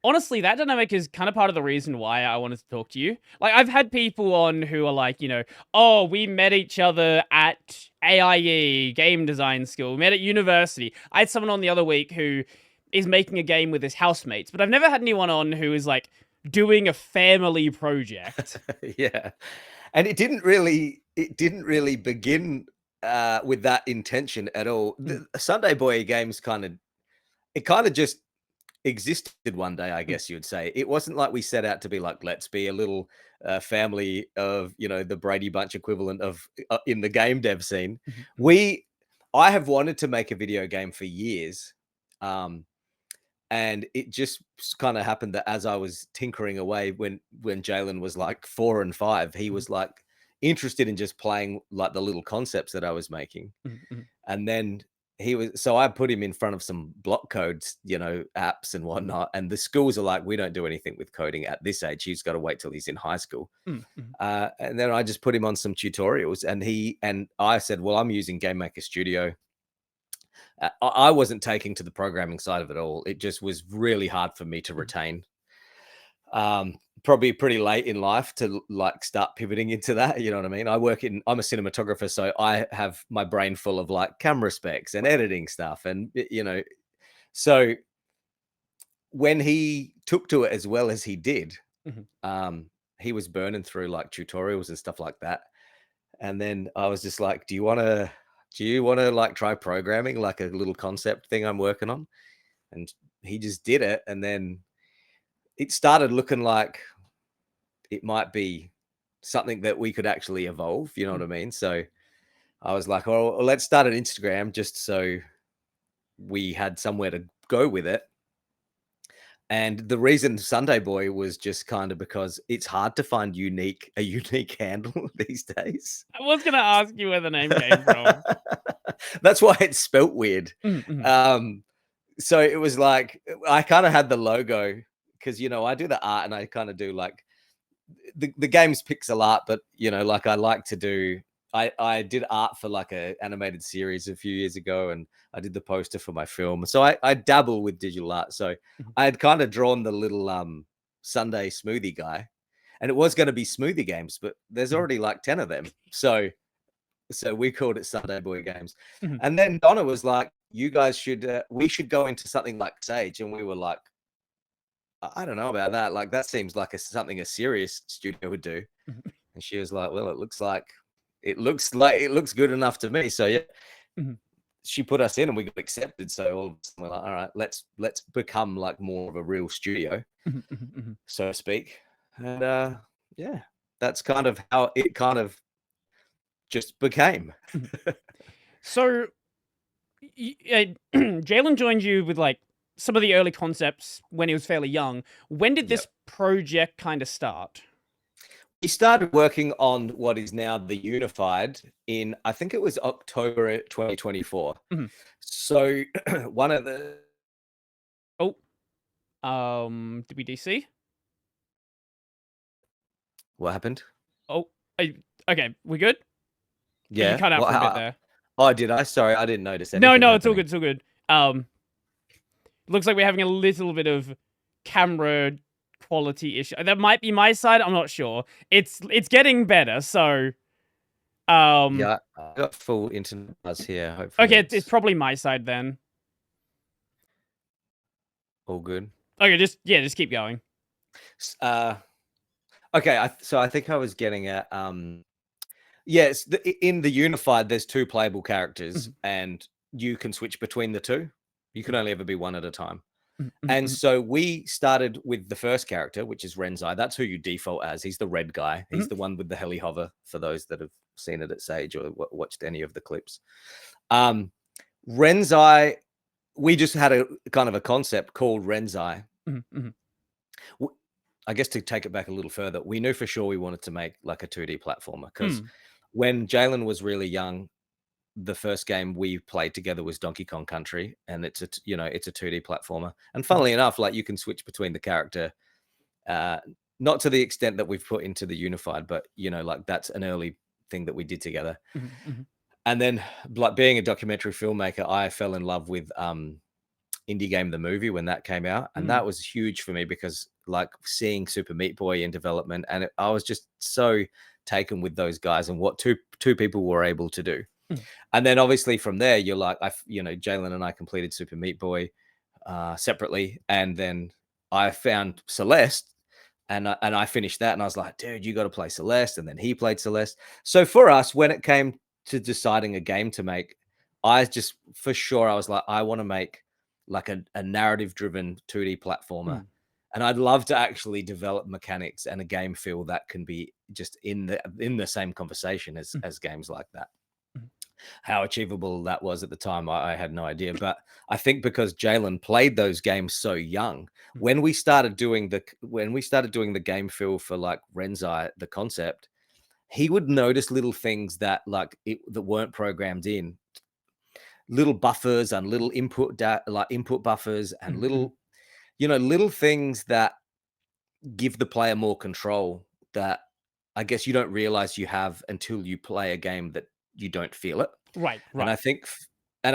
honestly, that dynamic is kind of part of the reason why I wanted to talk to you. Like, I've had people on who are like, oh, we met each other at AIE, game design school, we met at university. I had someone on the other week who is making a game with his housemates, but I've never had anyone on who is like doing a family project. Yeah. And it didn't really begin with that intention at all. Mm, The Sunday Boy games it kind of just existed one day, I mm, guess you would say. It wasn't like we set out to be like, let's be a little family of, the Brady Bunch equivalent of in the game dev scene. mhm, mhm, I have wanted to make a video game for years. Um, and it just kind of happened that as I was tinkering away when Jalen was like 4 and 5, he mhm, was like interested in just playing like the little concepts that I was making. mhm, mhm, And then so I put him in front of some block codes, apps and whatnot. And the schools are like, we don't do anything with coding at this age. He's got to wait till he's in high school. mm, mhm, And then I just put him on some tutorials, and I said, well, I'm using Game Maker Studio. I wasn't taking to the programming side of it all. It just was really hard for me to mhm. retain. Probably pretty late in life to like start pivoting into that. You know what I mean? I'm a cinematographer, so I have my brain full of like camera specs and editing stuff. And, so when he took to it as well as he did, Mhm. um, he was burning through like tutorials and stuff like that. And then I was just like, do you want to like try programming like a little concept thing I'm working on? And he just did it. And then it started looking like it might be something that we could actually evolve. You know what Mm. I mean? So I was like, well, let's start an Instagram just so we had somewhere to go with it. And the reason Sunday Boy was just kind of because it's hard to find a unique handle these days. I was gonna ask you where the name came from. That's why it's spelt weird. Mm, mhm, Um, so it was like I kind of had the logo because I do the art and I kind of do like the game's pixel art, but like I like to do. I did art for like a animated series a few years ago, and I did the poster for my film. So I dabble with digital art. So mhm, I had kind of drawn the little Sunday smoothie guy, and it was going to be smoothie games, but there's mhm, already like 10 of them. So we called it Sunday Boy Games. mhm. And then Donna was like, you guys we should go into something like Sage. And we were like, I don't know about that. Like, that seems like something a serious studio would do. Mhm, And she was like, well, it looks good enough to me. So yeah, mhm, she put us in and we got accepted. So all of a sudden we're like, all right, let's become like more of a real studio, mhm, mhm, mhm. so to speak. And yeah, that's kind of how it kind of just became. Mhm. So, Jalen joined you with like some of the early concepts when he was fairly young. When did Yep. this project kind of start? We started working on what is now the Unified in, I think it was October 2024. Mhm. So one of the Oh, did we DC? what happened? Oh, okay, we good? You Yeah. cut out Well, for a bit there. oh, did I? Sorry, I didn't notice No, anything no, it's all happening. good. It's all good. Looks like we're having a little bit of camera quality issue. That might be my side. I'm not sure. It's getting better. So, um, Yeah, I got full internet buzz here. Hopefully okay, it's it's probably my side then. all good. Okay, just keep going. S- Uh, okay, so I think I was getting at yes, in the Unified, there's two playable characters, Mhm, and you can switch between the two. You can mhm, only ever be one at a time. mhm, mhm, And mhm, so we started with the first character, which is Renzai. That's who you default as. He's the red guy. He's mhm, the one with the heli hover, for those that have seen it at Sage or watched any of the clips. Um, Renzai, we just had a kind of a concept called Renzai. mhm, mhm, I guess to take it back a little further, we knew for sure we wanted to make like a 2D platformer because mm, when Jalen was really young, the first game we played together was Donkey Kong Country, and it's a 2D platformer. And mhm, funnily enough, like you can switch between the character, uh, not to the extent that we've put into the Unified, but like that's an early thing that we did together. mhm, mhm, And then, like being a documentary filmmaker, I fell in love with indie game the movie when that came out, and Mm. that was huge for me because like seeing Super Meat Boy in development, and I was just so taken with those guys and what two people were able to do. Mm. And then obviously from there, you're like, Jalen and I completed Super Meat Boy separately, and then I found Celeste, and I finished that, and I was like, dude, you got to play Celeste, and then he played Celeste. So for us, when it came to deciding a game to make, I just for sure I was like, I want to make like a narrative driven 2D platformer. Mm. And I'd love to actually develop mechanics and a game feel that can be just in the same conversation Mm. as games like that. Mm. How achievable that was at the time, I had no idea. But I think because Jalen played those games so young, Mm. when we started doing the game feel for like Renzai, the concept, he would notice little things that that weren't programmed in, little buffers and little input buffers and Mm. Mm. little things that give the player more control that I guess you don't realize you have until you play a game that you don't feel it. Right, And right. I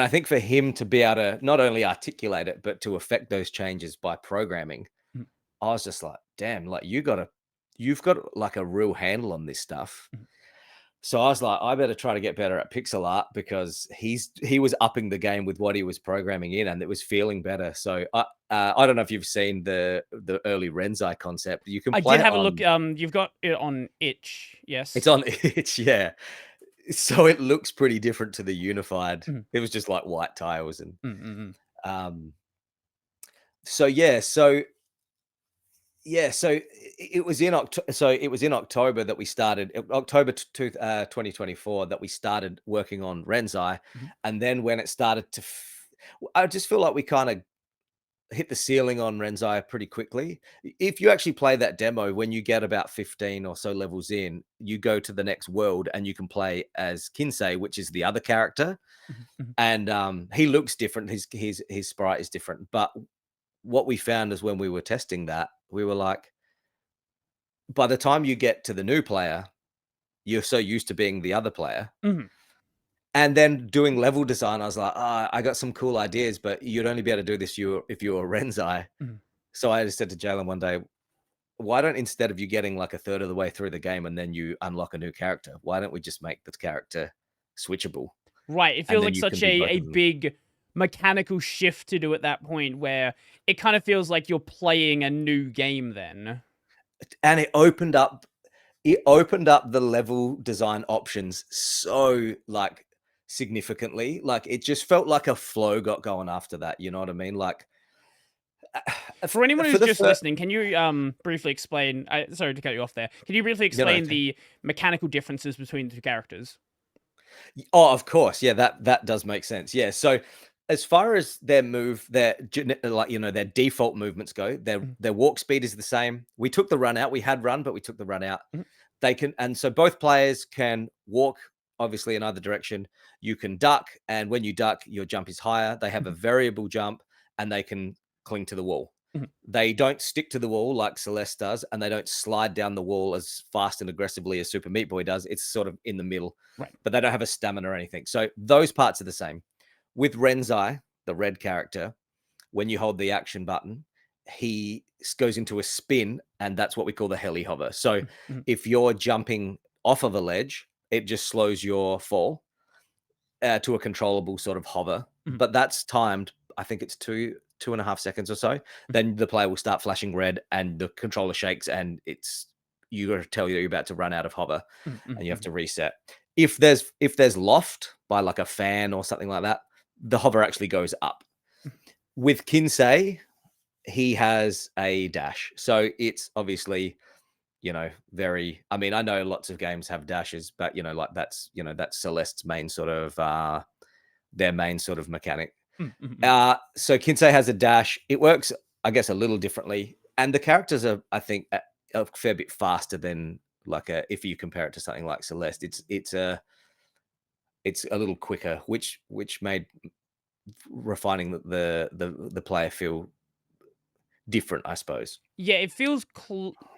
think for him to be able to not only articulate it, but to affect those changes by programming, Mm. I was just like, damn, like you've got like a real handle on this stuff. Mm. So I was like, I better try to get better at pixel art because he was upping the game with what he was programming in, and it was feeling better. So I don't know if you've seen the early Renzai concept. You can I did play it have a look. on. You've got it on itch, It's yes? on. It's yeah. So it looks pretty different to the unified. Mm. It was just like white tiles and Mm. Mm. Mm. um. So yeah. So it was in October that we started, October 2024 that we started working on Renzai. Mhm. And then when it started I just feel like we kind of hit the ceiling on Renzai pretty quickly. If you actually play that demo, when you get about 15 or so levels in, you go to the next world and you can play as Kinsei, which is the other character. Mhm. Mhm. And he looks different. His sprite is different. But what we found is when we were testing that, we were like, by the time you get to the new player, you're so used to being the other player. Mhm. And then doing level design, I was like, I got some cool ideas, but you'd only be able to do this if you were Renzai. Mhm. So I just said to Jalen one day, why don't, instead of you getting like a third of the way through the game and then you unlock a new character, why don't we just make the character switchable? Right, it And feels then like you can such be both a of them. big mechanical shift to do at that point where it kind of feels like you're playing a new game then. And it opened up the level design options so like significantly. Like it just felt like a flow got going after that. You know what I mean? Like For anyone for who's the just first, listening, can you briefly explain? Sorry to cut you off there. Can you briefly you know, explain okay. the mechanical differences between the two characters? Oh, of course. Yeah, that does make sense. Yeah. So as far as their default movements go, Mhm. their walk speed is the same. We took the run out. We had run, but we took the run out. Mhm. And so both players can walk obviously in either direction. You can duck, and when you duck, your jump is higher. They have a Mhm. variable jump, and they can cling to the wall. Mhm. They don't stick to the wall like Celeste does, and they don't slide down the wall as fast and aggressively as Super Meat Boy does. It's sort of in the middle, Right. but they don't have a stamina or anything. So those parts are the same. With Renzai, the red character, when you hold the action button, he goes into a spin, and that's what we call the heli hover. So Mhm. Mhm. if you're jumping off of a ledge, it just slows your fall to a controllable sort of hover, Mhm. but that's timed. I think it's 2.5 seconds or so. Then the player will start flashing red, and the controller shakes, and you got to tell you you're about to run out of hover, Mhm. and you have Mhm. to reset. If there's loft by like a fan or something like that, the hover actually goes up. With Kinsei, he has a dash, so it's obviously very. I mean, I know lots of games have dashes, but like that's Celeste's main sort of their main sort of mechanic. Mhm. Mhm. So Kinsei has a dash. It works, I guess, a little differently, and the characters are, I think, a fair bit faster than if you compare it to something like Celeste. It's a little quicker, which made refining the player feel different, I suppose. Yeah, it feels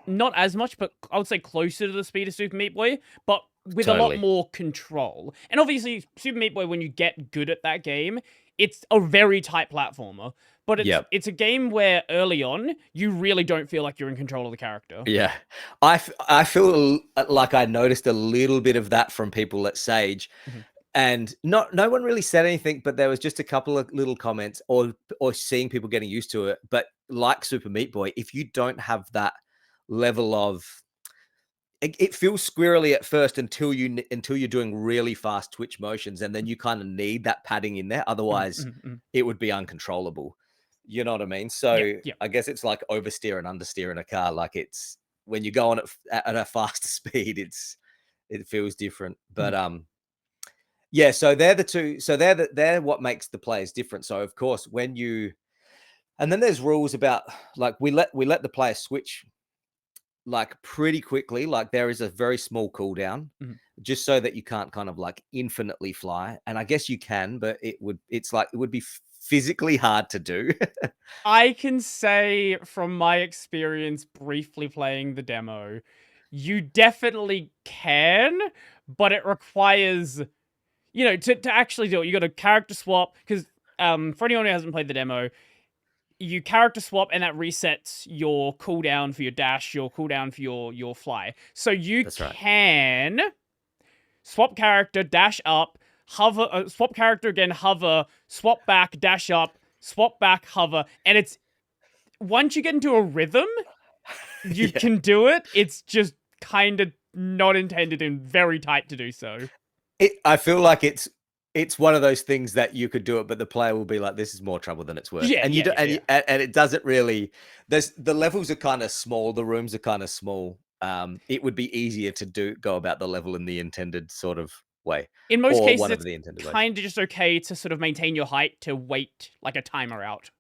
not as much, but I would say closer to the speed of Super Meat Boy, but with a lot Totally. more control. And obviously, Super Meat Boy, when you get good at that game, it's a very tight platformer, but Yep. it's a game where early on you really don't feel like you're in control of the character. Yeah. I feel like I noticed a little bit of that from people at Sage, Mhm. and no one really said anything, but there was just a couple of little comments or seeing people getting used to it. But like Super Meat Boy, if you don't have that level of it feels squirrely at first until you're doing really fast twitch motions, and then you kind of need that padding in there. Mhm, Otherwise, mhm, mhm. it would be uncontrollable. You know what I mean? Yep, So yep. I guess it's like oversteer and understeer in a car. Like it's when you go on at a faster speed, it feels different. But Mhm. yeah. So they're the two. So they're what makes the players different. So of course, when you and then there's rules about like we let the player switch like pretty quickly. Like there is a very small cooldown Mhm. just so that you can't kind of like infinitely fly. And I guess you can, but it's like it would be physically hard to do. I can say from my experience briefly playing the demo, you definitely can, but it requires, to actually do it, you got to character swap because for anyone who hasn't played the demo, you character swap and that resets your cooldown for your dash, your cooldown for your fly. So you That's right. can swap character, dash up, hover, swap character again, hover, swap back, dash up, swap back, hover, and it's once you get into a rhythm, you Yeah. can do it. It's just kind of not intended and very tight to do so. I feel like it's one of those things that you could do it, but the player will be like, "This is more trouble than it's worth," Yeah, and you yeah, do, yeah, yeah. and it doesn't really. There's the levels are kind of small, the rooms are kind of small. It would be easier to go about the level in the intended sort of way, In most or cases, one of it's the intended ways. kind of just okay to sort of maintain your height to wait like a timer out.